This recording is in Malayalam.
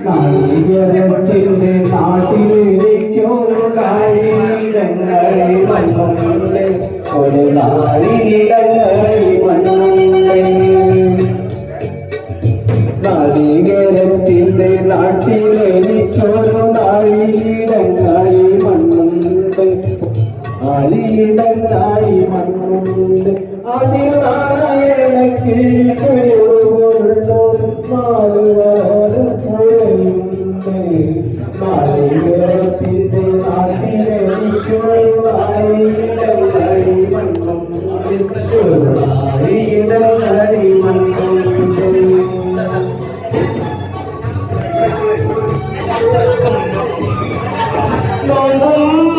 നാളികേരത്തിന്റെ നാട്ടിലേക്കൊരു നാഴിയിടങ്ങളിൽ മണ്ണുണ്ട്, ഒരു നാഴിയിടങ്ങളിൽ മണ്ണുണ്ട്. നാളികേരത്തിന്റെ നാട്ടിലേക്കൊരു നാഴിയിടങ്ങളിൽ മണ്ണുണ്ട്, നാഴിയിടങ്ങളിൽ മണ്ണുണ്ട്. അതിൽ നാരായണക്ക് നാളികേരത്തിന്റെ നാട്ടിലേക്കൊരു നാഴിയിടങ്ങളിൽ മണ്ണുണ്ട്, ഒരു നാഴിയിടങ്ങളിൽ മണ്ണുണ്ട്. നോമ്പും